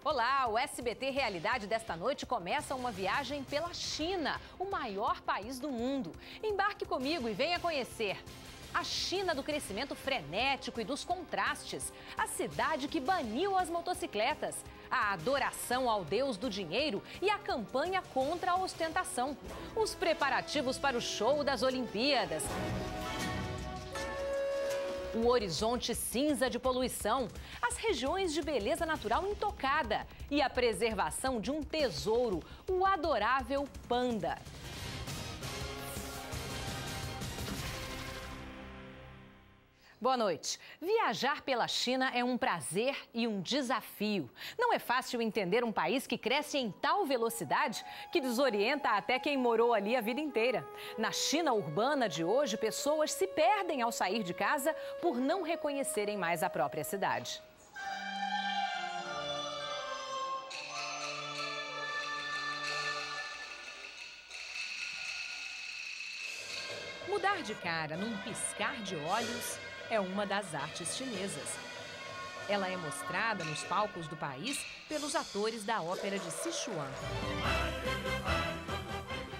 Olá, o SBT Realidade desta noite começa uma viagem pela China, o maior país do mundo. Embarque comigo e venha conhecer a China do crescimento frenético e dos contrastes, a cidade que baniu as motocicletas, a adoração ao deus do dinheiro e a campanha contra a ostentação, os preparativos para o show das Olimpíadas, o horizonte cinza de poluição, as regiões de beleza natural intocada e a preservação de um tesouro, o adorável panda. Boa noite. Viajar pela China é um prazer e um desafio. Não é fácil entender um país que cresce em tal velocidade que desorienta até quem morou ali a vida inteira. Na China urbana de hoje, pessoas se perdem ao sair de casa por não reconhecerem mais a própria cidade. Mudar de cara num piscar de olhos é uma das artes chinesas. Ela é mostrada nos palcos do país pelos atores da ópera de Sichuan.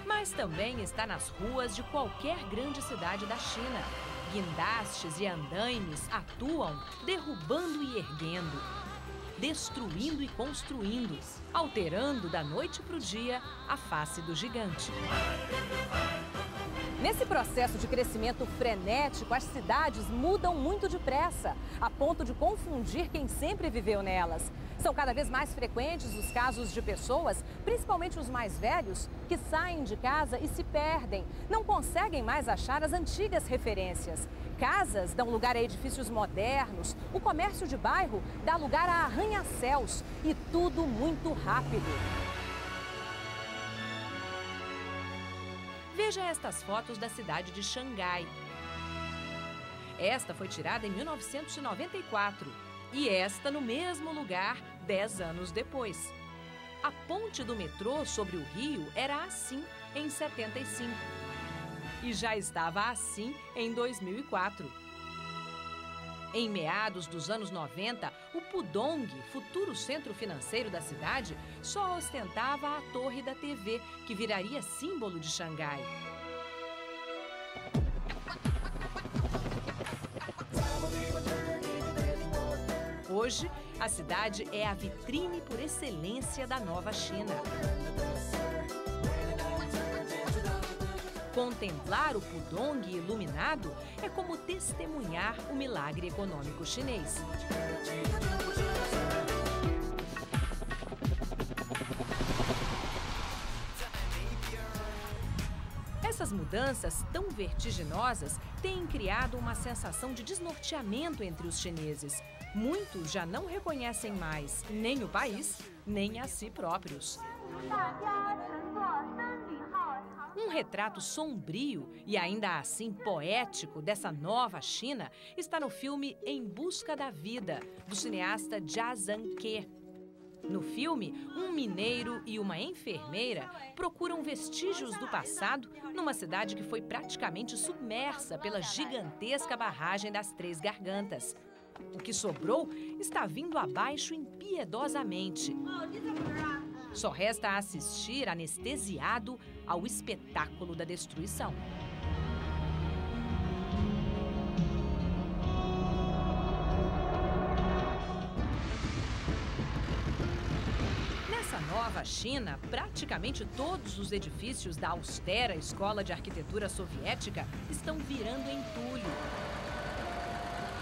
Mas também está nas ruas de qualquer grande cidade da China. Guindastes e andaimes atuam derrubando e erguendo, destruindo e construindo, alterando da noite para o dia a face do gigante. Nesse processo de crescimento frenético, as cidades mudam muito depressa, a ponto de confundir quem sempre viveu nelas. São cada vez mais frequentes os casos de pessoas, principalmente os mais velhos, que saem de casa e se perdem, não conseguem mais achar as antigas referências. Casas dão lugar a edifícios modernos, o comércio de bairro dá lugar a arranha-céus e tudo muito rápido. Veja estas fotos da cidade de Xangai. Esta foi tirada em 1994 e esta no mesmo lugar 10 anos depois. A ponte do metrô sobre o rio era assim em 75 e já estava assim em 2004. Em meados dos anos 90, o Pudong, futuro centro financeiro da cidade, só ostentava a torre da TV, que viraria símbolo de Xangai. Hoje, a cidade é a vitrine por excelência da nova China. Contemplar o Pudong iluminado é como testemunhar o milagre econômico chinês. Essas mudanças tão vertiginosas têm criado uma sensação de desnorteamento entre os chineses. Muitos já não reconhecem mais nem o país, nem a si próprios. Um retrato sombrio e ainda assim poético dessa nova China está no filme Em Busca da Vida, do cineasta Jia Zhangke. No filme, um mineiro e uma enfermeira procuram vestígios do passado numa cidade que foi praticamente submersa pela gigantesca barragem das Três Gargantas. O que sobrou está vindo abaixo impiedosamente. Só resta assistir anestesiado ao espetáculo da destruição. Nessa nova China, praticamente todos os edifícios da austera escola de arquitetura soviética estão virando entulho.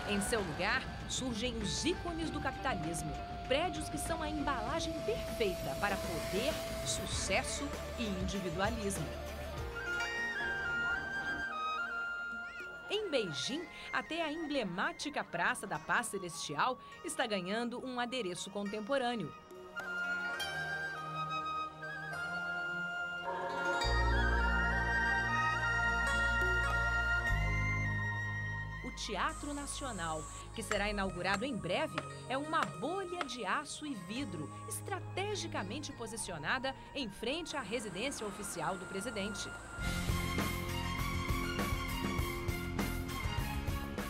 Em seu lugar, surgem os ícones do capitalismo. Prédios que são a embalagem perfeita para poder, sucesso e individualismo. Em Beijing, até a emblemática Praça da Paz Celestial está ganhando um adereço contemporâneo. O Teatro Nacional, que será inaugurado em breve, é uma bolha de aço e vidro, estrategicamente posicionada em frente à residência oficial do presidente.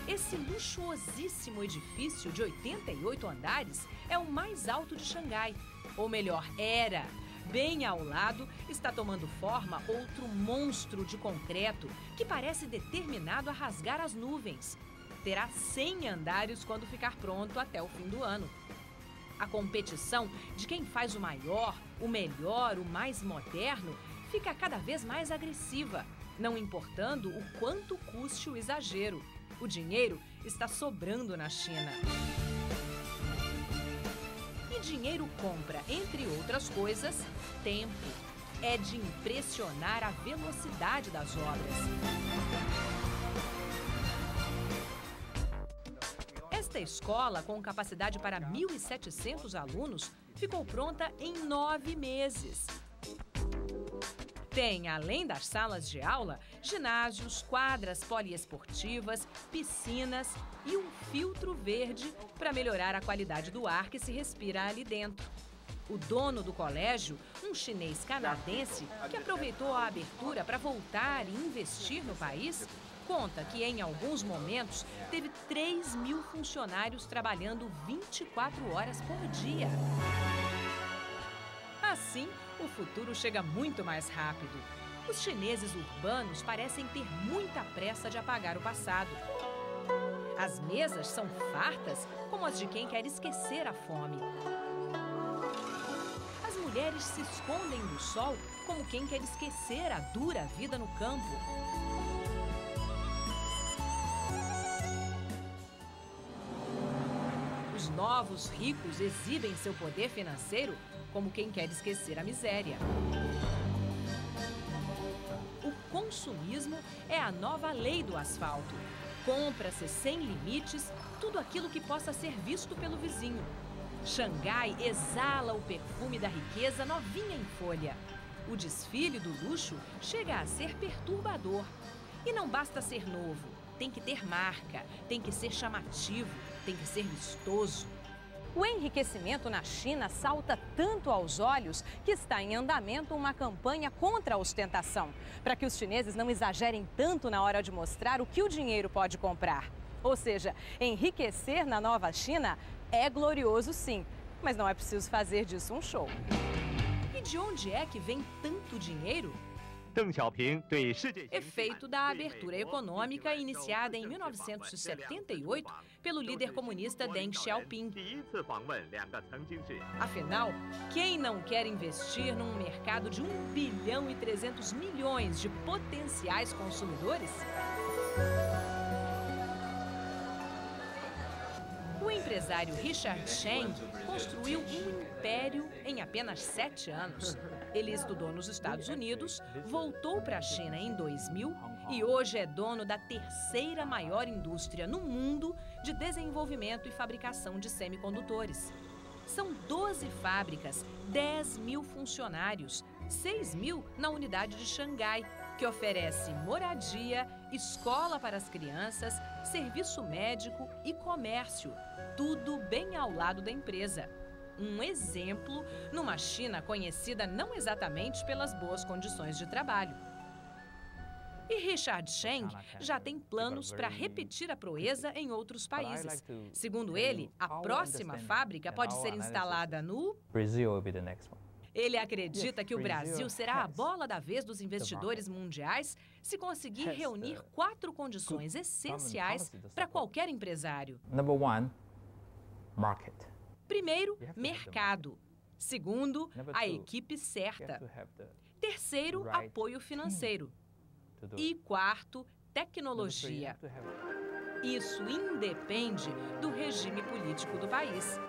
Esse Esse luxuosíssimo edifício de 88 andares é o mais alto de Xangai. Ou melhor, era. Bem ao lado está tomando forma outro monstro de concreto que parece determinado a rasgar as nuvens. Terá 100 andares quando ficar pronto até o fim do ano. A competição de quem faz o maior, o melhor, o mais moderno fica cada vez mais agressiva, não importando o quanto custe o exagero. O dinheiro está sobrando na China. E dinheiro compra, entre outras coisas, tempo. É de impressionar a velocidade das obras. Esta escola, com capacidade para 1.700 alunos, ficou pronta em 9 meses. Tem, além das salas de aula, ginásios, quadras poliesportivas, piscinas e um filtro verde para melhorar a qualidade do ar que se respira ali dentro. O dono do colégio, um chinês canadense que aproveitou a abertura para voltar e investir no país, conta que em alguns momentos teve 3.000 funcionários trabalhando 24 horas por dia. Assim, o futuro chega muito mais rápido. Os chineses urbanos parecem ter muita pressa de apagar o passado. As mesas são fartas, como as de quem quer esquecer a fome. As mulheres se escondem do sol, como quem quer esquecer a dura vida no campo. Os novos ricos exibem seu poder financeiro como quem quer esquecer a miséria. O consumismo é a nova lei do asfalto. Compra-se sem limites tudo aquilo que possa ser visto pelo vizinho. Xangai exala o perfume da riqueza novinha em folha. O desfile do luxo chega a ser perturbador. E não basta ser novo, tem que ter marca, tem que ser chamativo, tem que ser vistoso. O enriquecimento na China salta tanto aos olhos que está em andamento uma campanha contra a ostentação, para que os chineses não exagerem tanto na hora de mostrar o que o dinheiro pode comprar. Ou seja, enriquecer na nova China é glorioso sim, mas não é preciso fazer disso um show. E de onde é que vem tanto dinheiro? Efeito da abertura econômica iniciada em 1978 pelo líder comunista Deng Xiaoping. Afinal, quem não quer investir num mercado de 1 bilhão e 300 milhões de potenciais consumidores? O empresário Richard Cheng construiu um império em apenas 7 anos. Ele estudou nos Estados Unidos, voltou para a China em 2000 e hoje é dono da 3ª maior indústria no mundo de desenvolvimento e fabricação de semicondutores. São 12 fábricas, 10.000 funcionários, 6.000 na unidade de Xangai, que oferece moradia, escola para as crianças, serviço médico e comércio, tudo bem ao lado da empresa. Um exemplo numa China conhecida não exatamente pelas boas condições de trabalho. E Richard Cheng já tem planos para repetir a proeza em outros países. Segundo ele, a próxima fábrica pode ser instalada no Brasil. Ele acredita que o Brasil será a bola da vez dos investidores mundiais se conseguir reunir 4 condições essenciais para qualquer empresário. Primeiro, mercado. Segundo, a equipe certa. Terceiro, apoio financeiro. E quarto, tecnologia. Isso independe do regime político do país.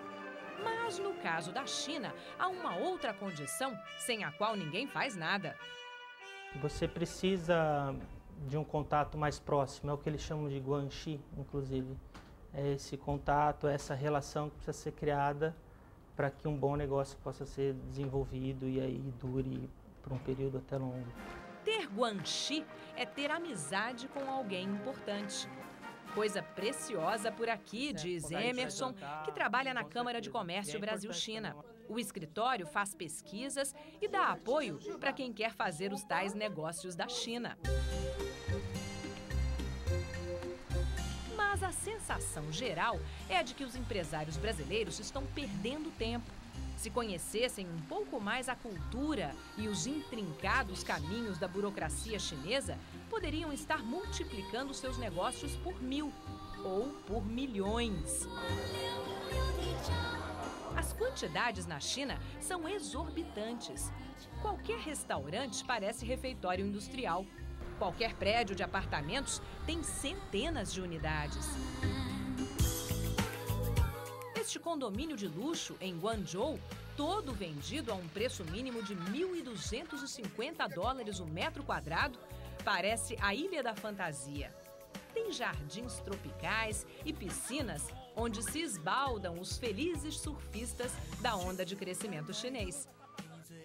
Mas no caso da China, há uma outra condição sem a qual ninguém faz nada. Você precisa de um contato mais próximo, é o que eles chamam de guanxi, inclusive. É esse contato, essa relação que precisa ser criada para que um bom negócio possa ser desenvolvido e aí dure por um período até longo. Ter guanxi é ter amizade com alguém importante. Coisa preciosa por aqui, diz Emerson, que trabalha na Câmara de Comércio Brasil-China. O escritório faz pesquisas e dá apoio para quem quer fazer os tais negócios da China. Mas Mas a sensação geral é a de que os empresários brasileiros estão perdendo tempo. Se conhecessem um pouco mais a cultura e os intrincados caminhos da burocracia chinesa, poderiam estar multiplicando seus negócios por 1000 ou por milhões. As quantidades na China são exorbitantes. Qualquer restaurante parece refeitório industrial. Qualquer prédio de apartamentos tem centenas de unidades. Este condomínio de luxo em Guangzhou, todo vendido a um preço mínimo de $1.250 o metro quadrado, parece a Ilha da Fantasia. Tem jardins tropicais e piscinas onde se esbaldam os felizes surfistas da onda de crescimento chinês.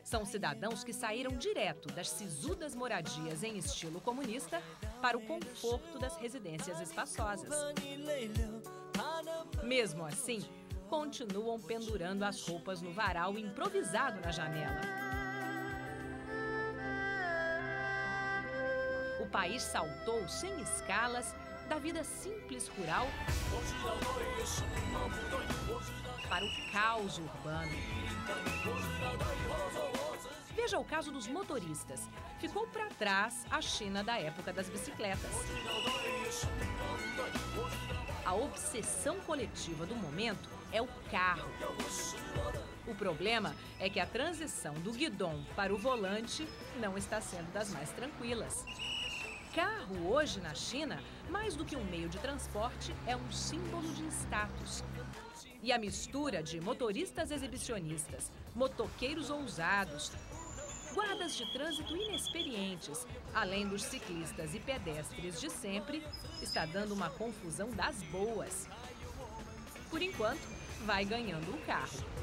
São cidadãos que saíram direto das sisudas moradias em estilo comunista para o conforto das residências espaçosas. Mesmo assim, continuam pendurando as roupas no varal improvisado na janela. O país saltou sem escalas da vida simples rural para o caos urbano. Veja o caso dos motoristas. Ficou para trás a China da época das bicicletas. A obsessão coletiva do momento é o carro. O problema é que a transição do guidão para o volante não está sendo das mais tranquilas. Carro hoje na China, mais do que um meio de transporte, é um símbolo de status. E a mistura de motoristas exibicionistas, motoqueiros ousados, guardas de trânsito inexperientes, além dos ciclistas e pedestres de sempre, está dando uma confusão das boas. Por enquanto, vai ganhando o carro.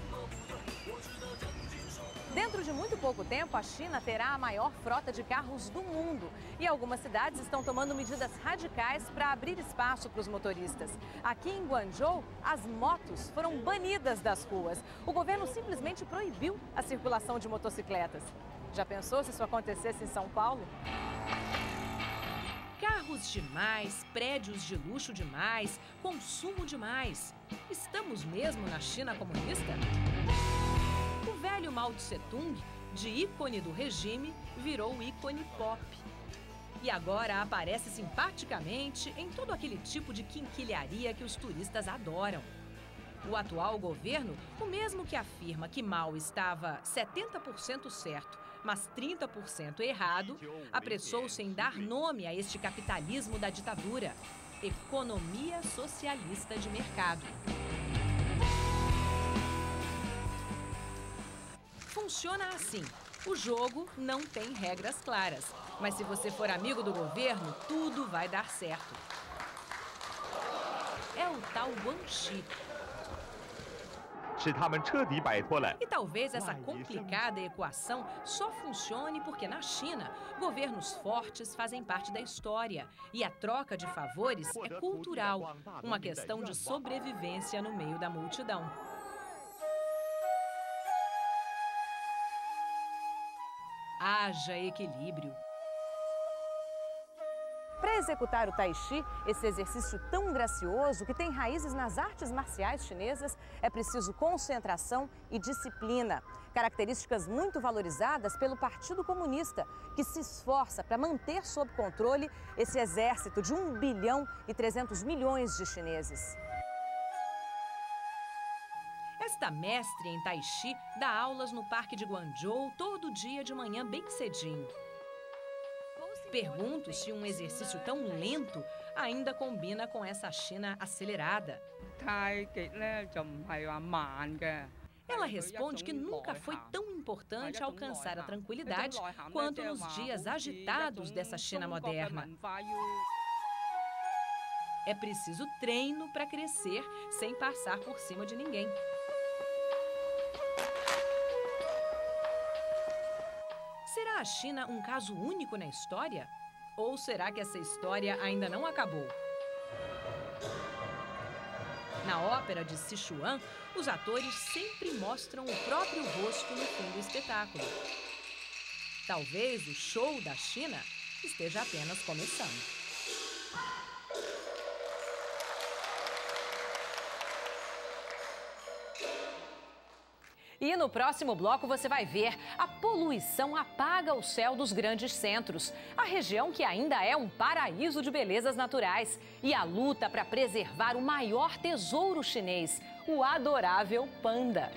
Dentro de muito pouco tempo, a China terá a maior frota de carros do mundo. E algumas cidades estão tomando medidas radicais para abrir espaço para os motoristas. Aqui em Guangzhou, as motos foram banidas das ruas. O governo simplesmente proibiu a circulação de motocicletas. Já pensou se isso acontecesse em São Paulo? Carros demais, prédios de luxo demais, consumo demais. Estamos mesmo na China comunista? O velho Mao Tse-tung, de ícone do regime, virou ícone pop. E agora aparece simpaticamente em todo aquele tipo de quinquilharia que os turistas adoram. O atual governo, o mesmo que afirma que Mao estava 70% certo, mas 30% errado, apressou-se em dar nome a este capitalismo da ditadura: economia socialista de mercado. Funciona assim: o jogo não tem regras claras, mas se você for amigo do governo, tudo vai dar certo. É o tal Guanxi. E talvez essa complicada equação só funcione porque na China, governos fortes fazem parte da história e a troca de favores é cultural, uma questão de sobrevivência no meio da multidão. Haja equilíbrio. Para executar o Tai Chi, esse exercício tão gracioso que tem raízes nas artes marciais chinesas, é preciso concentração e disciplina. Características muito valorizadas pelo Partido Comunista, que se esforça para manter sob controle esse exército de 1,3 bilhão de chineses. Esta mestre em Tai Chi dá aulas no Parque de Guangzhou todo dia de manhã bem cedinho. Pergunto se um exercício tão lento ainda combina com essa China acelerada. Ela responde que nunca foi tão importante alcançar a tranquilidade quanto nos dias agitados dessa China moderna. É preciso treino para crescer sem passar por cima de ninguém. Será a China um caso único na história? Ou será que essa história ainda não acabou? Na ópera de Sichuan, os atores sempre mostram o próprio rosto no fim do espetáculo. Talvez o show da China esteja apenas começando. E no próximo bloco você vai ver: a poluição apaga o céu dos grandes centros, a região que ainda é um paraíso de belezas naturais, e a luta para preservar o maior tesouro chinês, o adorável panda.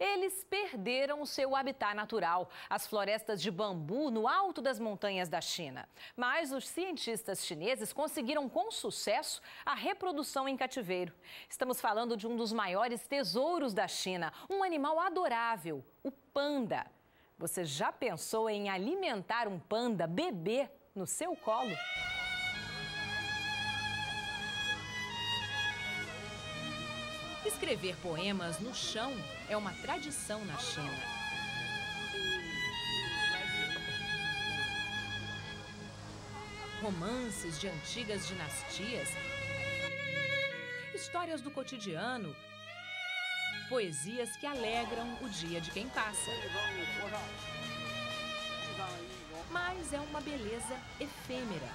Eles perderam o seu habitat natural, as florestas de bambu no alto das montanhas da China. Mas os cientistas chineses conseguiram com sucesso a reprodução em cativeiro. Estamos falando de um dos maiores tesouros da China, um animal adorável, o panda. Você já pensou em alimentar um panda bebê no seu colo? Escrever poemas no chão é uma tradição na China. Romances de antigas dinastias, histórias do cotidiano, poesias que alegram o dia de quem passa. Mas é uma beleza efêmera.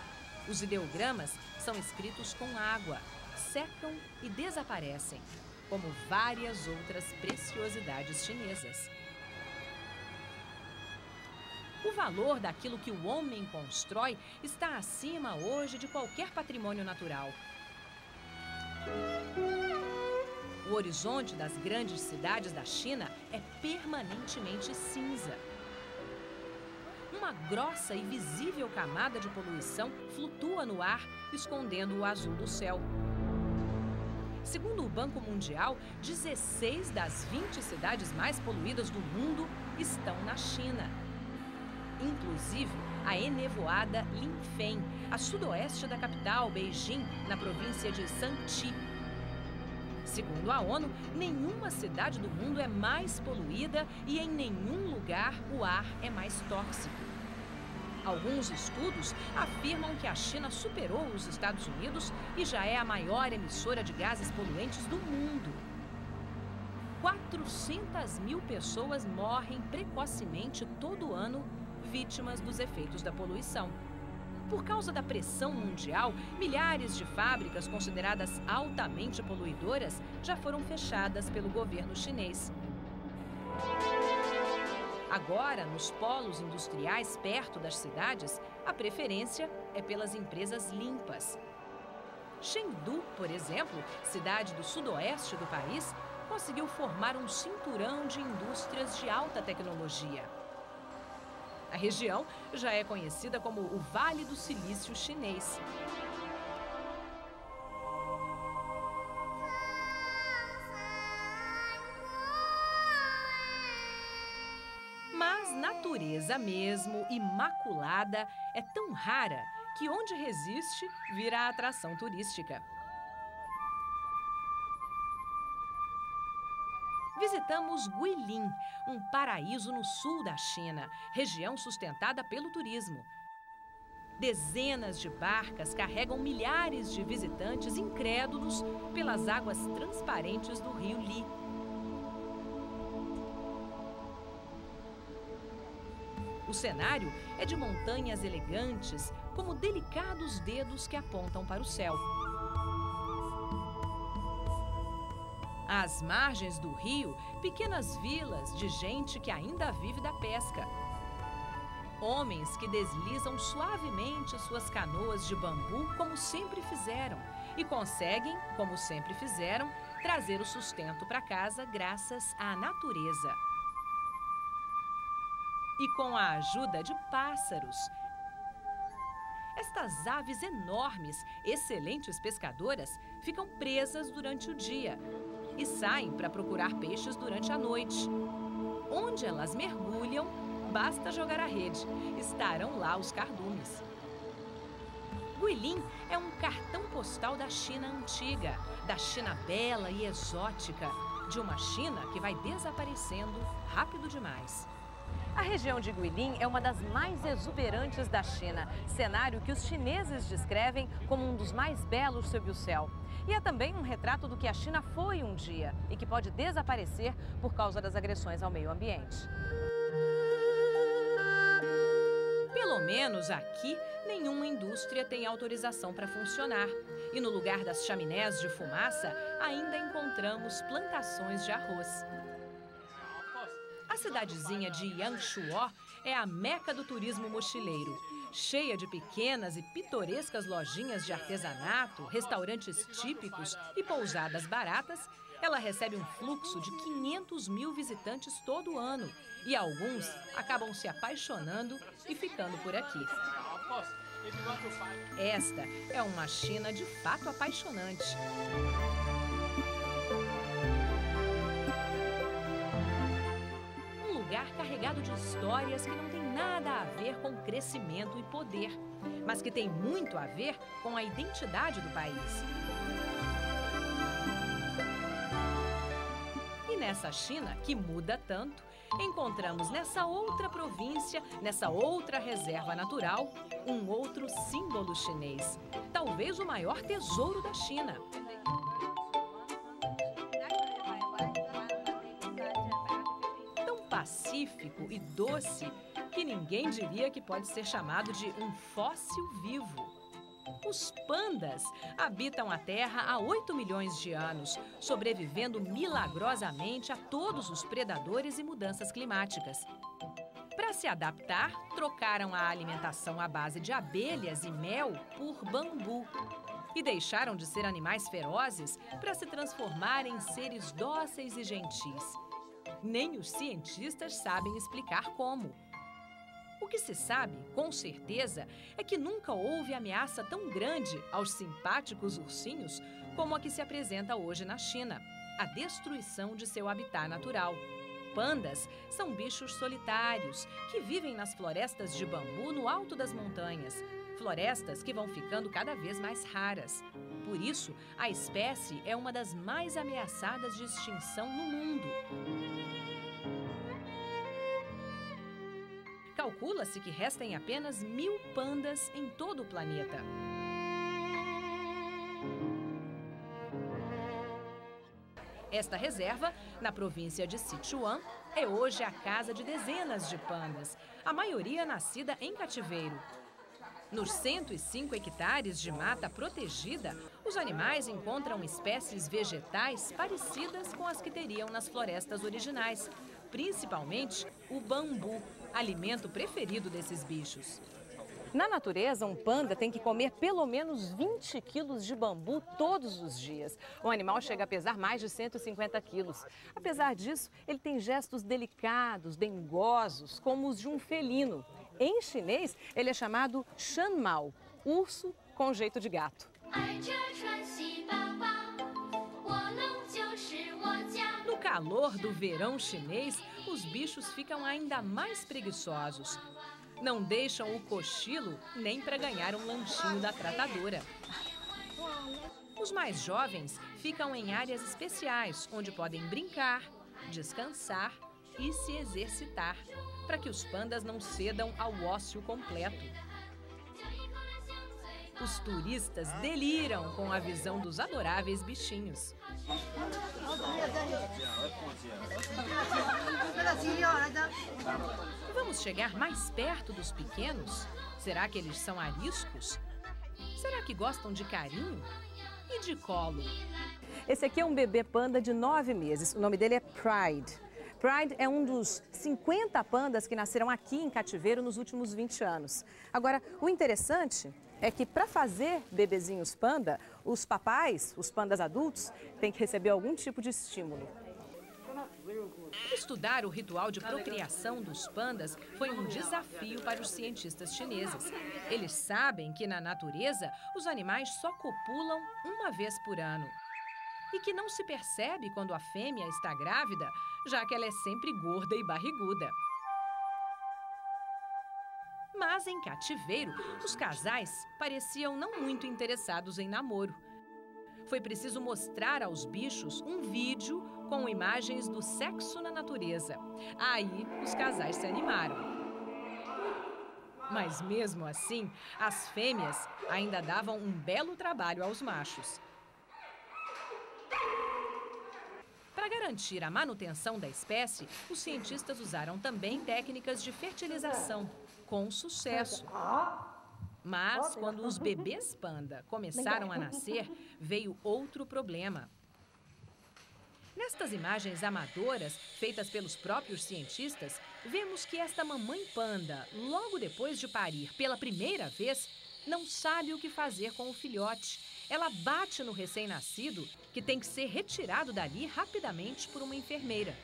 Os ideogramas são escritos com água, secam e desaparecem, como várias outras preciosidades chinesas. O valor daquilo que o homem constrói está acima hoje de qualquer patrimônio natural. O horizonte das grandes cidades da China é permanentemente cinza. Uma grossa e visível camada de poluição flutua no ar, escondendo o azul do céu. Segundo o Banco Mundial, 16 das 20 cidades mais poluídas do mundo estão na China. Inclusive, a enevoada Linfeng, a sudoeste da capital, Beijing, na província de Shanxi. Segundo a ONU, nenhuma cidade do mundo é mais poluída e em nenhum lugar o ar é mais tóxico. Alguns estudos afirmam que a China superou os Estados Unidos e já é a maior emissora de gases poluentes do mundo. 400 mil pessoas morrem precocemente todo ano, vítimas dos efeitos da poluição. Por causa da pressão mundial, milhares de fábricas consideradas altamente poluidoras já foram fechadas pelo governo chinês. Agora, nos polos industriais perto das cidades, a preferência é pelas empresas limpas. Chengdu, por exemplo, cidade do sudoeste do país, conseguiu formar um cinturão de indústrias de alta tecnologia. A região já é conhecida como o Vale do Silício Chinês. Mas natureza mesmo, imaculada, é tão rara que onde resiste vira atração turística. Visitamos Guilin, um paraíso no sul da China, região sustentada pelo turismo. Dezenas de barcas carregam milhares de visitantes incrédulos pelas águas transparentes do rio Li. O cenário é de montanhas elegantes, como delicados dedos que apontam para o céu. Às margens do rio, pequenas vilas de gente que ainda vive da pesca. Homens que deslizam suavemente suas canoas de bambu como sempre fizeram e conseguem, como sempre fizeram, trazer o sustento para casa graças à natureza. E com a ajuda de pássaros. Estas aves enormes, excelentes pescadoras, ficam presas durante o dia e saem para procurar peixes durante a noite. Onde elas mergulham, basta jogar a rede, estarão lá os cardumes. Guilin é um cartão postal da China antiga, da China bela e exótica, de uma China que vai desaparecendo rápido demais. A região de Guilin é uma das mais exuberantes da China, cenário que os chineses descrevem como um dos mais belos sob o céu. E é também um retrato do que a China foi um dia e que pode desaparecer por causa das agressões ao meio ambiente. Pelo menos aqui, nenhuma indústria tem autorização para funcionar. E no lugar das chaminés de fumaça, ainda encontramos plantações de arroz. A cidadezinha de Yangshuo é a meca do turismo mochileiro. Cheia de pequenas e pitorescas lojinhas de artesanato, restaurantes típicos e pousadas baratas, ela recebe um fluxo de 500 mil visitantes todo ano. E alguns acabam se apaixonando e ficando por aqui. Esta é uma China de fato apaixonante. Um lugar carregado de histórias que não tem nada a ver com crescimento e poder, mas que tem muito a ver com a identidade do país. E nessa China, que muda tanto, encontramos nessa outra província, nessa outra reserva natural, um outro símbolo chinês. Talvez o maior tesouro da China. Tão pacífico e doce que ninguém diria que pode ser chamado de um fóssil vivo. Os pandas habitam a Terra há 8 milhões de anos, sobrevivendo milagrosamente a todos os predadores e mudanças climáticas. Para se adaptar, trocaram a alimentação à base de abelhas e mel por bambu. E deixaram de ser animais ferozes para se transformar em seres dóceis e gentis. Nem os cientistas sabem explicar como. O que se sabe, com certeza, é que nunca houve ameaça tão grande aos simpáticos ursinhos como a que se apresenta hoje na China, a destruição de seu habitat natural. Pandas são bichos solitários que vivem nas florestas de bambu no alto das montanhas, florestas que vão ficando cada vez mais raras. Por isso, a espécie é uma das mais ameaçadas de extinção no mundo. Calcula-se que restem apenas 1000 pandas em todo o planeta. Esta reserva, na província de Sichuan, é hoje a casa de dezenas de pandas, a maioria nascida em cativeiro. Nos 105 hectares de mata protegida, os animais encontram espécies vegetais parecidas com as que teriam nas florestas originais, principalmente o bambu, alimento preferido desses bichos. Na natureza, um panda tem que comer pelo menos 20 quilos de bambu todos os dias. O animal chega a pesar mais de 150 quilos. Apesar disso, ele tem gestos delicados, dengosos, como os de um felino. Em chinês, ele é chamado shanmao, urso com jeito de gato. No calor do verão chinês, os bichos ficam ainda mais preguiçosos. Não deixam o cochilo nem para ganhar um lanchinho da tratadora. Os mais jovens ficam em áreas especiais, onde podem brincar, descansar e se exercitar, para que os pandas não cedam ao ócio completo. Os turistas deliram com a visão dos adoráveis bichinhos. Vamos chegar mais perto dos pequenos? Será que eles são ariscos? Será que gostam de carinho? E de colo? Esse aqui é um bebê panda de 9 meses. O nome dele é Pride. Pride é um dos 50 pandas que nasceram aqui em cativeiro nos últimos 20 anos. Agora, o interessante é que para fazer bebezinhos panda, os papais, os pandas adultos, têm que receber algum tipo de estímulo. Estudar o ritual de procriação dos pandas foi um desafio para os cientistas chineses. Eles sabem que na natureza os animais só copulam uma vez por ano. E que não se percebe quando a fêmea está grávida, já que ela é sempre gorda e barriguda. Mas em cativeiro, os casais pareciam não muito interessados em namoro. foi preciso mostrar aos bichos um vídeo com imagens do sexo na natureza. Aí, os casais se animaram. Mas mesmo assim, as fêmeas ainda davam um belo trabalho aos machos. Para garantir a manutenção da espécie, os cientistas usaram também técnicas de fertilização, com sucesso. Mas, quando os bebês panda começaram a nascer, veio outro problema. Nestas imagens amadoras, feitas pelos próprios cientistas, vemos que esta mamãe panda, logo depois de parir pela primeira vez, não sabe o que fazer com o filhote. Ela bate no recém-nascido, que tem que ser retirado dali rapidamente por uma enfermeira.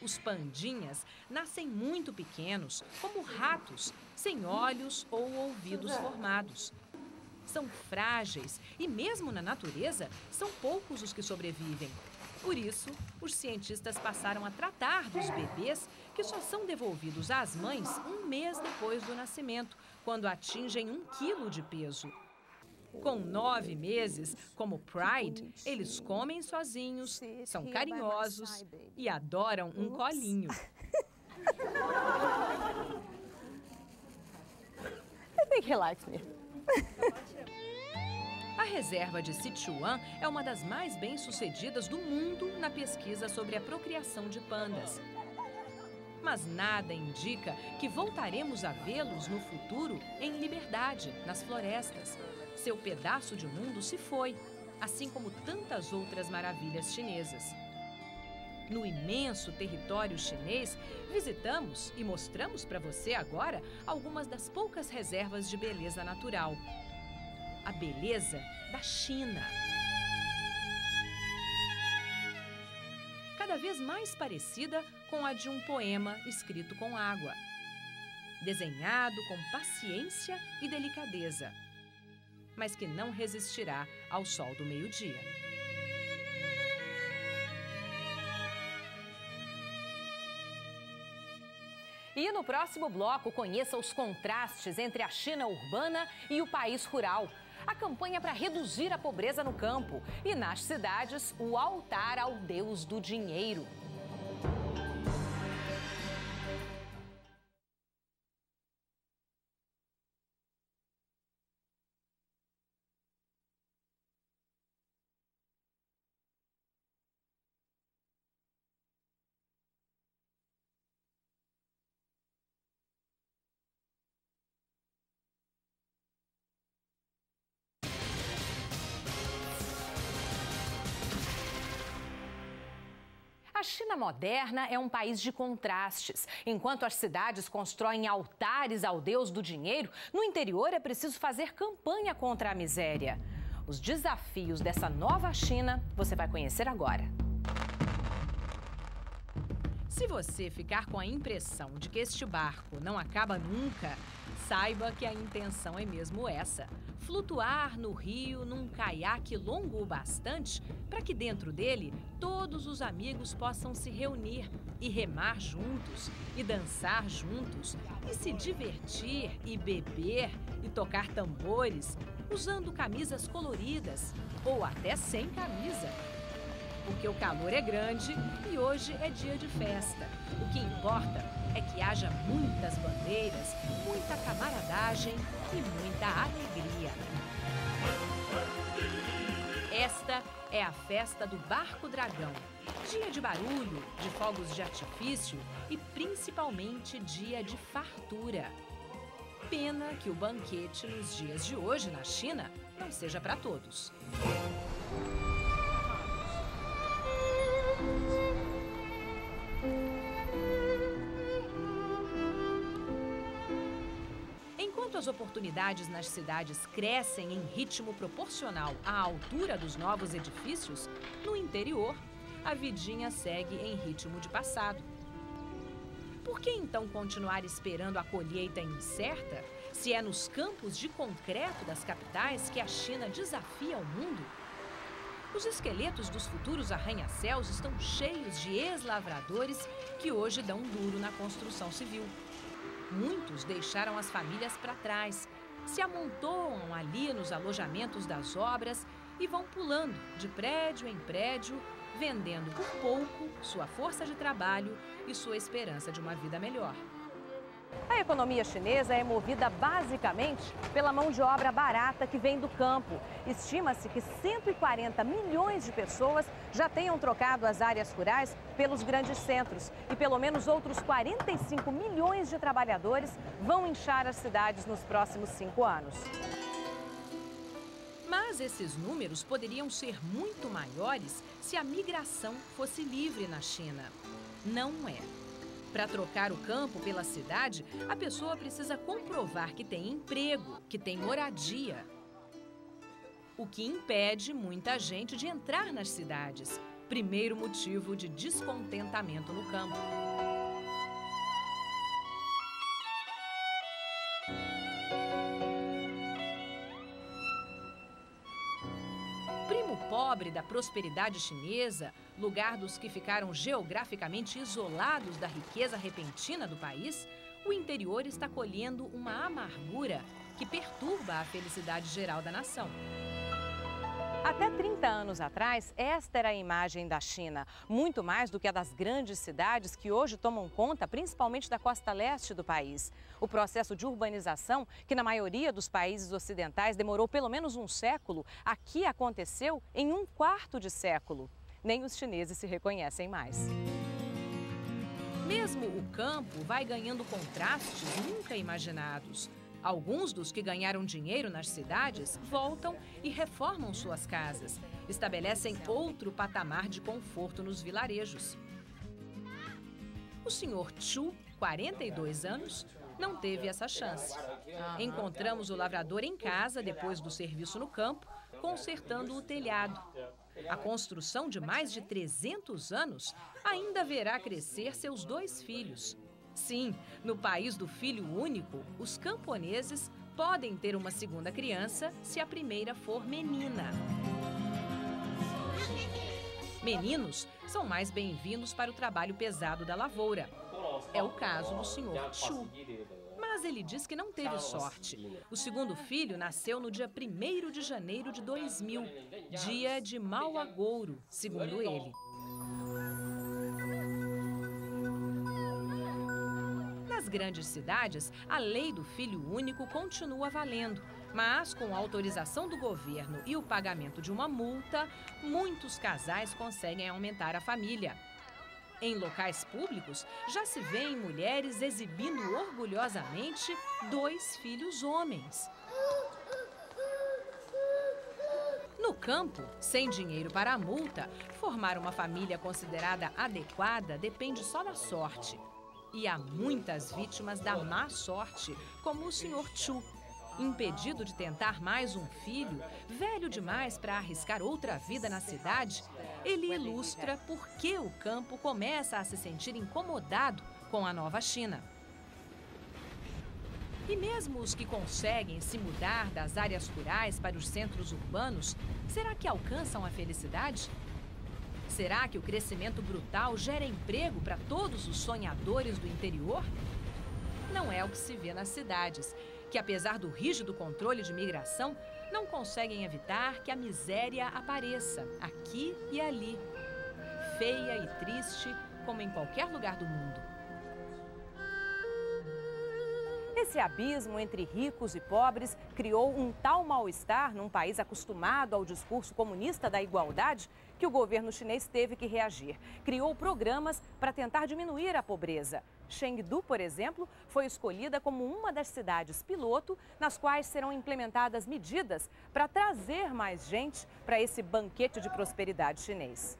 Os pandinhas nascem muito pequenos, como ratos, sem olhos ou ouvidos formados. São frágeis e, mesmo na natureza, são poucos os que sobrevivem. Por isso, os cientistas passaram a tratar dos bebês que só são devolvidos às mães um mês depois do nascimento, quando atingem 1 quilo de peso. Com 9 meses, como Pride, eles comem sozinhos, são carinhosos e adoram um colinho. I think he likes me. A reserva de Sichuan é uma das mais bem-sucedidas do mundo na pesquisa sobre a procriação de pandas. Mas nada indica que voltaremos a vê-los no futuro em liberdade, nas florestas. Seu pedaço de mundo se foi, assim como tantas outras maravilhas chinesas. No imenso território chinês, visitamos e mostramos para você agora algumas das poucas reservas de beleza natural. A beleza da China. Cada vez mais parecida com a de um poema escrito com água. Desenhado com paciência e delicadeza, mas que não resistirá ao sol do meio-dia. E no próximo bloco, conheça os contrastes entre a China urbana e o país rural. A campanha para reduzir a pobreza no campo e nas cidades, o altar ao Deus do dinheiro. A China moderna é um país de contrastes. Enquanto as cidades constroem altares ao Deus do dinheiro, no interior é preciso fazer campanha contra a miséria. Os desafios dessa nova China você vai conhecer agora. Se você ficar com a impressão de que este barco não acaba nunca, saiba que a intenção é mesmo essa: flutuar no rio num caiaque longo o bastante para que dentro dele todos os amigos possam se reunir e remar juntos, e dançar juntos, e se divertir, e beber, e tocar tambores, usando camisas coloridas ou até sem camisa. Porque o calor é grande e hoje é dia de festa. O que importa é que haja muitas bandeiras, muita camaradagem e muita alegria. Esta é a festa do Barco Dragão. Dia de barulho, de fogos de artifício e principalmente dia de fartura. Pena que o banquete nos dias de hoje na China não seja para todos. Enquanto as oportunidades nas cidades crescem em ritmo proporcional à altura dos novos edifícios, no interior, a vidinha segue em ritmo de passado. Por que então continuar esperando a colheita incerta, se é nos campos de concreto das capitais que a China desafia o mundo? Os esqueletos dos futuros arranha-céus estão cheios de ex-lavradores que hoje dão duro na construção civil. Muitos deixaram as famílias para trás, se amontoam ali nos alojamentos das obras, e vão pulando de prédio em prédio, vendendo por pouco sua força de trabalho e sua esperança de uma vida melhor. A economia chinesa é movida basicamente pela mão de obra barata que vem do campo. Estima-se que 140 milhões de pessoas já tenham trocado as áreas rurais pelos grandes centros e pelo menos outros 45 milhões de trabalhadores vão inchar as cidades nos próximos 5 anos. Mas esses números poderiam ser muito maiores se a migração fosse livre na China. Não é. Para trocar o campo pela cidade, a pessoa precisa comprovar que tem emprego, que tem moradia. O que impede muita gente de entrar nas cidades. Primeiro motivo de descontentamento no campo. Primo pobre da prosperidade chinesa, lugar dos que ficaram geograficamente isolados da riqueza repentina do país, o interior está colhendo uma amargura que perturba a felicidade geral da nação. Até 30 anos atrás, esta era a imagem da China, muito mais do que a das grandes cidades que hoje tomam conta principalmente da costa leste do país. O processo de urbanização, que na maioria dos países ocidentais demorou pelo menos um século, aqui aconteceu em 1/4 de século. Nem os chineses se reconhecem mais. Mesmo o campo vai ganhando contrastes nunca imaginados. Alguns dos que ganharam dinheiro nas cidades voltam e reformam suas casas. Estabelecem outro patamar de conforto nos vilarejos. O senhor Chu, 42 anos, não teve essa chance. Encontramos o lavrador em casa depois do serviço no campo, consertando o telhado. A construção de mais de 300 anos ainda verá crescer seus 2 filhos. Sim, no país do filho único, os camponeses podem ter uma segunda criança se a primeira for menina. Meninos são mais bem-vindos para o trabalho pesado da lavoura. É o caso do senhor Chu. Mas ele diz que não teve sorte. O segundo filho nasceu no dia 1º de janeiro de 2000, dia de mau agouro, segundo ele. Nas grandes cidades, a lei do filho único continua valendo, mas com a autorização do governo e o pagamento de uma multa, muitos casais conseguem aumentar a família. Em locais públicos, já se vêem mulheres exibindo orgulhosamente 2 filhos homens. No campo, sem dinheiro para a multa, formar uma família considerada adequada depende só da sorte. E há muitas vítimas da má sorte, como o Sr. Chu. Impedido de tentar mais um filho, velho demais para arriscar outra vida na cidade, ele ilustra por que o campo começa a se sentir incomodado com a nova China. E mesmo os que conseguem se mudar das áreas rurais para os centros urbanos, será que alcançam a felicidade? Será que o crescimento brutal gera emprego para todos os sonhadores do interior? Não é o que se vê nas cidades, que apesar do rígido controle de migração, não conseguem evitar que a miséria apareça aqui e ali, feia e triste como em qualquer lugar do mundo. Esse abismo entre ricos e pobres criou um tal mal-estar num país acostumado ao discurso comunista da igualdade que o governo chinês teve que reagir. Criou programas para tentar diminuir a pobreza. Chengdu, por exemplo, foi escolhida como uma das cidades piloto nas quais serão implementadas medidas para trazer mais gente para esse banquete de prosperidade chinês.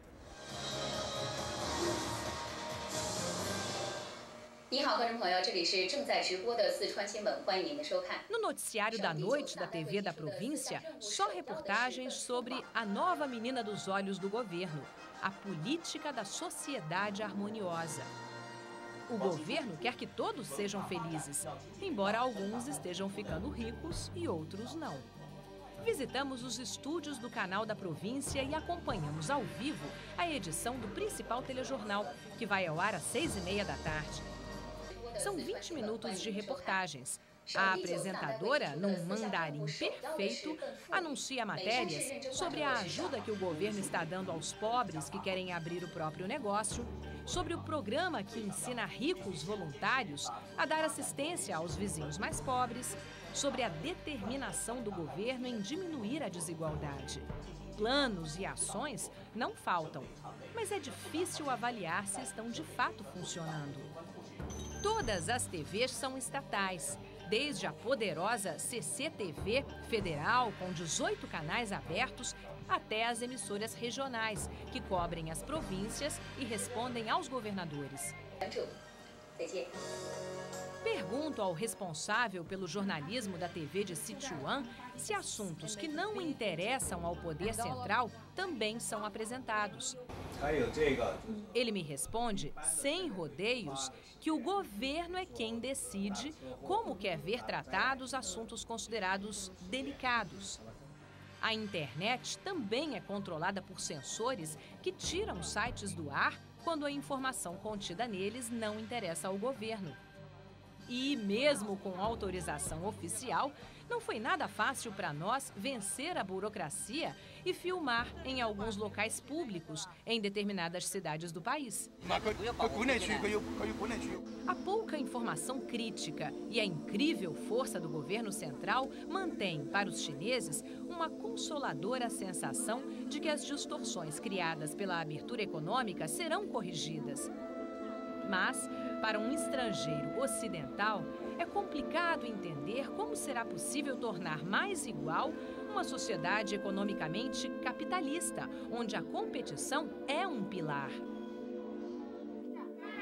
No noticiário da noite da TV da província, só reportagens sobre a nova menina dos olhos do governo, a política da sociedade harmoniosa. O governo quer que todos sejam felizes, embora alguns estejam ficando ricos e outros não. Visitamos os estúdios do Canal da Província e acompanhamos ao vivo a edição do principal telejornal, que vai ao ar às 6h30 da tarde. São 20 minutos de reportagens, A apresentadora, num mandarim perfeito, anuncia matérias sobre a ajuda que o governo está dando aos pobres que querem abrir o próprio negócio, sobre o programa que ensina ricos voluntários a dar assistência aos vizinhos mais pobres, sobre a determinação do governo em diminuir a desigualdade. Planos e ações não faltam, mas é difícil avaliar se estão de fato funcionando. Todas as TVs são estatais, desde a poderosa CCTV federal, com 18 canais abertos, até as emissoras regionais, que cobrem as províncias e respondem aos governadores. Pergunto ao responsável pelo jornalismo da TV de Sichuan se assuntos que não interessam ao poder central também são apresentados. Ele me responde, sem rodeios, que o governo é quem decide como quer ver tratados assuntos considerados delicados. A internet também é controlada por sensores que tiram sites do ar quando a informação contida neles não interessa ao governo. E, mesmo com autorização oficial, não foi nada fácil para nós vencer a burocracia e filmar em alguns locais públicos em determinadas cidades do país. A pouca informação crítica e a incrível força do governo central mantém, para os chineses, uma consoladora sensação de que as distorções criadas pela abertura econômica serão corrigidas. Mas, para um estrangeiro ocidental, é complicado entender como será possível tornar mais igual uma sociedade economicamente capitalista, onde a competição é um pilar.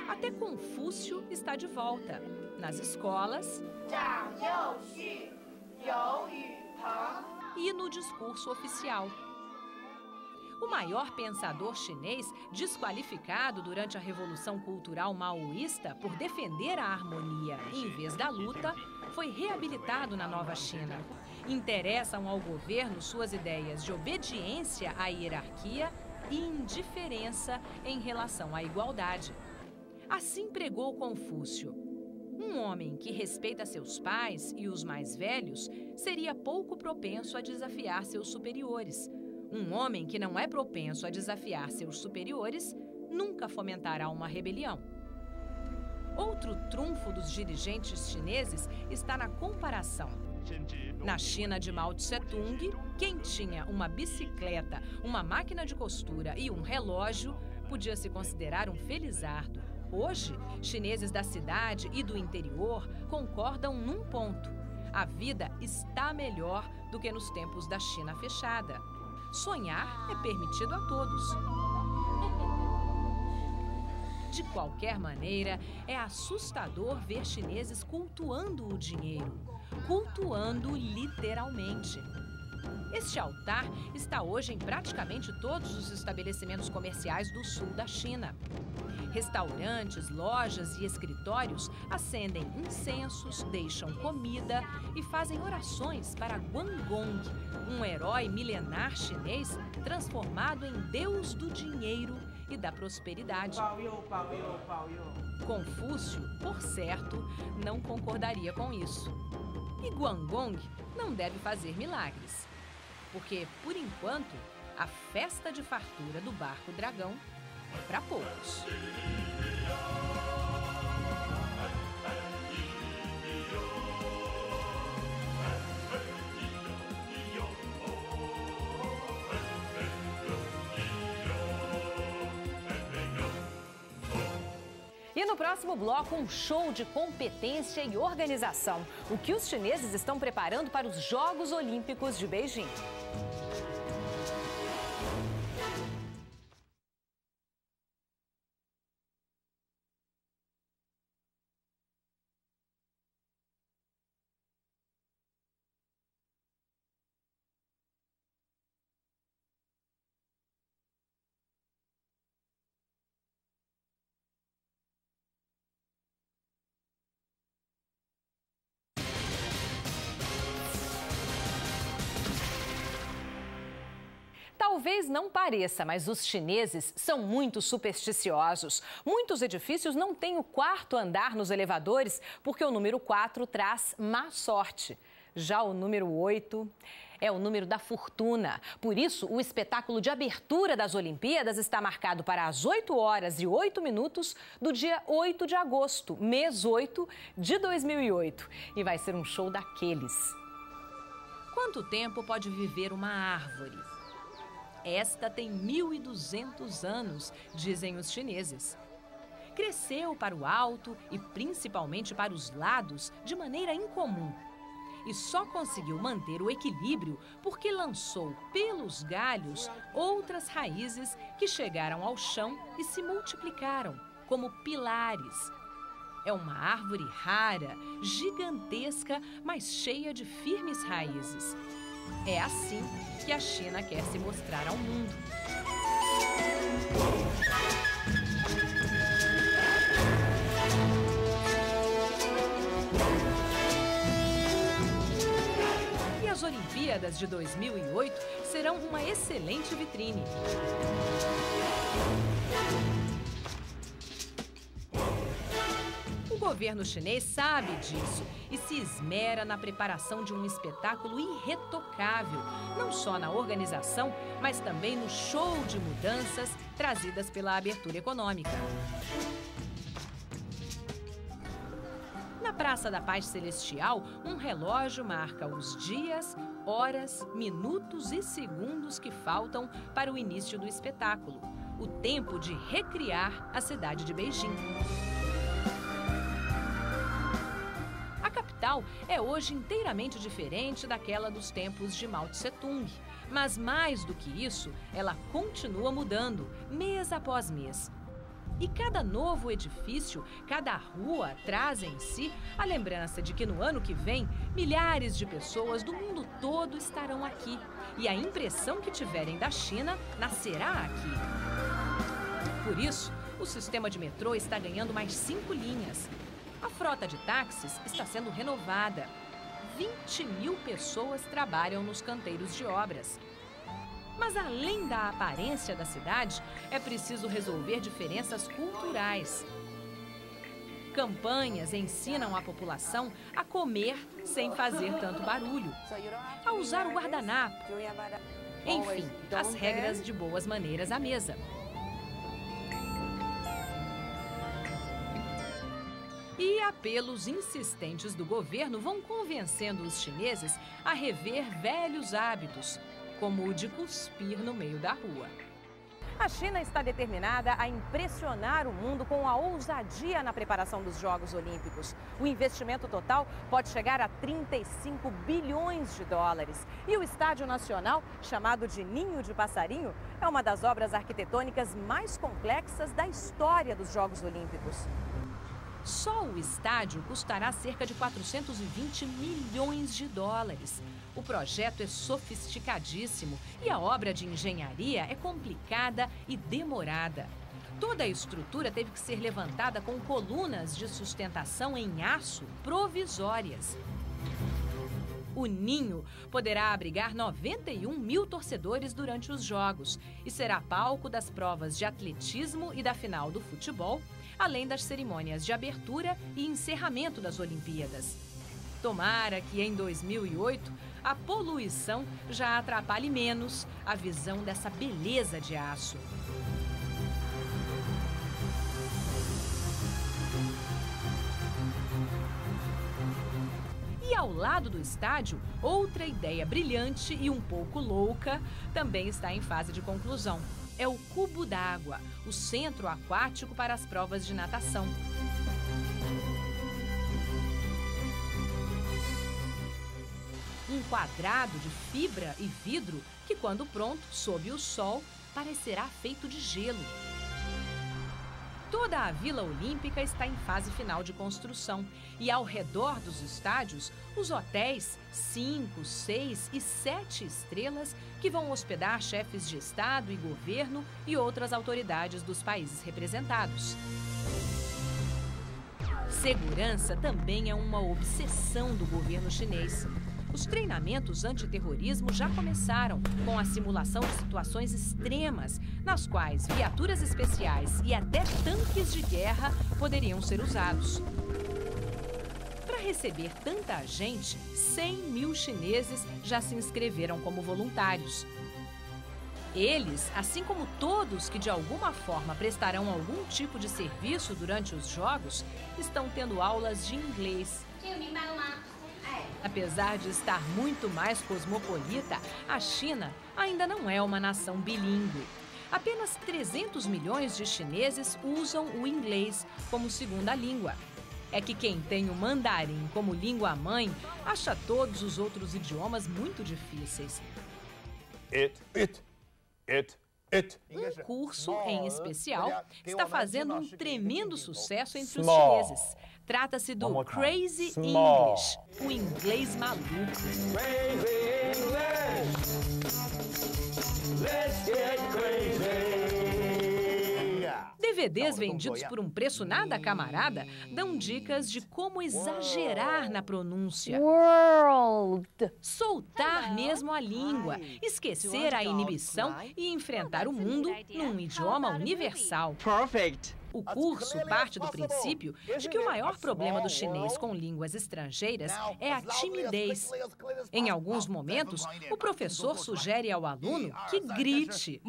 Até Confúcio está de volta. Nas escolas e no discurso oficial. O maior pensador chinês, desqualificado durante a Revolução Cultural Maoísta por defender a harmonia em vez da luta, foi reabilitado na Nova China. Interessam ao governo suas ideias de obediência à hierarquia e indiferença em relação à igualdade. Assim pregou Confúcio. Um homem que respeita seus pais e os mais velhos seria pouco propenso a desafiar seus superiores. Um homem que não é propenso a desafiar seus superiores nunca fomentará uma rebelião. Outro trunfo dos dirigentes chineses está na comparação. Na China de Mao Tse-tung, quem tinha uma bicicleta, uma máquina de costura e um relógio podia se considerar um felizardo. Hoje, chineses da cidade e do interior concordam num ponto: a vida está melhor do que nos tempos da China fechada. Sonhar é permitido a todos. De qualquer maneira, é assustador ver chineses cultuando o dinheiro. Cultuando literalmente. Este altar está hoje em praticamente todos os estabelecimentos comerciais do sul da China. Restaurantes, lojas e escritórios acendem incensos, deixam comida e fazem orações para Guangong, um herói milenar chinês transformado em deus do dinheiro e da prosperidade. Confúcio, por certo, não concordaria com isso. E Guangong não deve fazer milagres, porque, por enquanto, a festa de fartura do barco dragão é para poucos. E no próximo bloco, um show de competência e organização. O que os chineses estão preparando para os Jogos Olímpicos de Beijing. Talvez não pareça, mas os chineses são muito supersticiosos. Muitos edifícios não têm o quarto andar nos elevadores porque o número 4 traz má sorte. Já o número 8 é o número da fortuna. Por isso, o espetáculo de abertura das Olimpíadas está marcado para as 8h08 do dia 8 de agosto, mês 8 de 2008. E vai ser um show daqueles. Quanto tempo pode viver uma árvore? Esta tem 1.200 anos, dizem os chineses. Cresceu para o alto e principalmente para os lados de maneira incomum. E só conseguiu manter o equilíbrio porque lançou pelos galhos outras raízes que chegaram ao chão e se multiplicaram como pilares. É uma árvore rara, gigantesca, mas cheia de firmes raízes. É assim que a China quer se mostrar ao mundo. E as Olimpíadas de 2008 serão uma excelente vitrine. O governo chinês sabe disso e se esmera na preparação de um espetáculo irretocável, não só na organização, mas também no show de mudanças trazidas pela abertura econômica. Na Praça da Paz Celestial, um relógio marca os dias, horas, minutos e segundos que faltam para o início do espetáculo, o tempo de recriar a cidade de Beijing. A capital é hoje inteiramente diferente daquela dos tempos de Mao Tse-tung. Mas mais do que isso, ela continua mudando, mês após mês. E cada novo edifício, cada rua traz em si a lembrança de que no ano que vem, milhares de pessoas do mundo todo estarão aqui. E a impressão que tiverem da China nascerá aqui. Por isso, o sistema de metrô está ganhando mais 5 linhas. A frota de táxis está sendo renovada. 20.000 pessoas trabalham nos canteiros de obras. Mas além da aparência da cidade, é preciso resolver diferenças culturais. Campanhas ensinam a população a comer sem fazer tanto barulho, a usar o guardanapo, enfim, as regras de boas maneiras à mesa. E apelos insistentes do governo vão convencendo os chineses a rever velhos hábitos, como o de cuspir no meio da rua. A China está determinada a impressionar o mundo com a ousadia na preparação dos Jogos Olímpicos. O investimento total pode chegar a 35 bilhões de dólares. E o Estádio Nacional, chamado de Ninho de Passarinho, é uma das obras arquitetônicas mais complexas da história dos Jogos Olímpicos. Só o estádio custará cerca de 420 milhões de dólares. O projeto é sofisticadíssimo e a obra de engenharia é complicada e demorada. Toda a estrutura teve que ser levantada com colunas de sustentação em aço provisórias. O Ninho poderá abrigar 91.000 torcedores durante os Jogos e será palco das provas de atletismo e da final do futebol, além das cerimônias de abertura e encerramento das Olimpíadas. Tomara que em 2008 a poluição já atrapalhe menos a visão dessa beleza de aço. E ao lado do estádio, outra ideia brilhante e um pouco louca também está em fase de conclusão. É o cubo d'água, o centro aquático para as provas de natação. Um quadrado de fibra e vidro que, quando pronto, sob o sol, parecerá feito de gelo. Toda a Vila Olímpica está em fase final de construção e ao redor dos estádios, os hotéis 5, 6 e 7 estrelas que vão hospedar chefes de Estado e governo e outras autoridades dos países representados. Segurança também é uma obsessão do governo chinês. Os treinamentos antiterrorismo já começaram com a simulação de situações extremas, nas quais viaturas especiais e até tanques de guerra poderiam ser usados. Para receber tanta gente, 100 mil chineses já se inscreveram como voluntários. Eles, assim como todos que de alguma forma prestarão algum tipo de serviço durante os jogos, estão tendo aulas de inglês. Apesar de estar muito mais cosmopolita, a China ainda não é uma nação bilíngue. Apenas 300 milhões de chineses usam o inglês como segunda língua. É que quem tem o mandarim como língua-mãe acha todos os outros idiomas muito difíceis. Um curso em especial está fazendo um tremendo sucesso entre os chineses. Trata-se do Crazy English, o inglês maluco. DVDs vendidos por um preço nada camarada dão dicas de como exagerar na pronúncia. Soltar mesmo a língua, esquecer a inibição e enfrentar o mundo num idioma universal. O curso parte do princípio de que o maior problema do chinês com línguas estrangeiras é a timidez. Em alguns momentos, o professor sugere ao aluno que grite.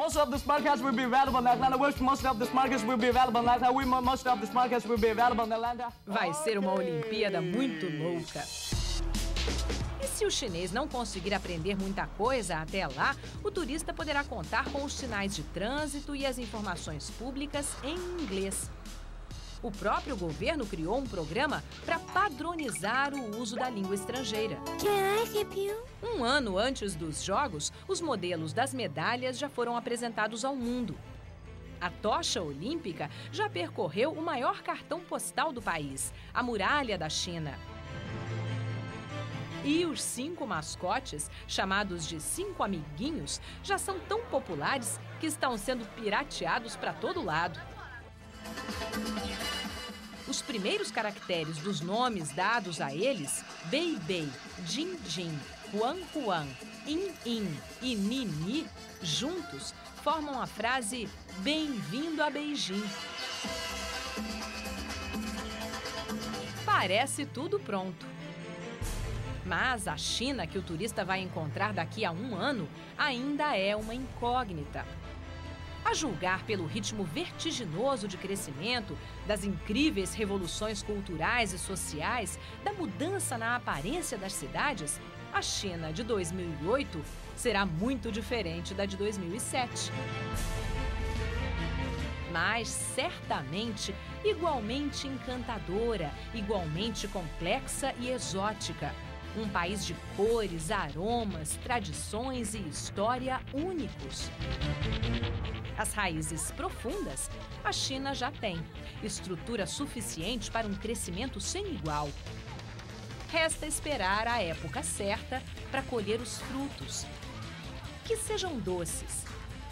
Vai ser uma Olimpíada muito louca. E se o chinês não conseguir aprender muita coisa até lá, o turista poderá contar com os sinais de trânsito e as informações públicas em inglês. O próprio governo criou um programa para padronizar o uso da língua estrangeira. Um ano antes dos Jogos, os modelos das medalhas já foram apresentados ao mundo. A tocha olímpica já percorreu o maior cartão postal do país, a Muralha da China. E os 5 mascotes, chamados de 5 amiguinhos, já são tão populares que estão sendo pirateados para todo lado. Os primeiros caracteres dos nomes dados a eles, Bei Bei, Jin Jin, Huan Huan, In In e Ni Ni, juntos formam a frase Bem-vindo a Beijing. Parece tudo pronto. Mas a China que o turista vai encontrar daqui a um ano ainda é uma incógnita. A julgar pelo ritmo vertiginoso de crescimento, das incríveis revoluções culturais e sociais, da mudança na aparência das cidades, a China de 2008 será muito diferente da de 2007. Mas certamente igualmente encantadora, igualmente complexa e exótica. Um país de cores, aromas, tradições e história únicos. As raízes profundas, a China já tem. Estrutura suficiente para um crescimento sem igual. Resta esperar a época certa para colher os frutos. Que sejam doces,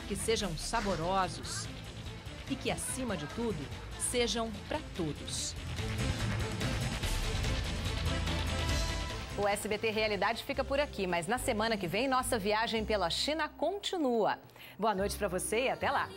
que sejam saborosos e que, acima de tudo, sejam para todos. O SBT Realidade fica por aqui, mas na semana que vem nossa viagem pela China continua. Boa noite para você e até lá.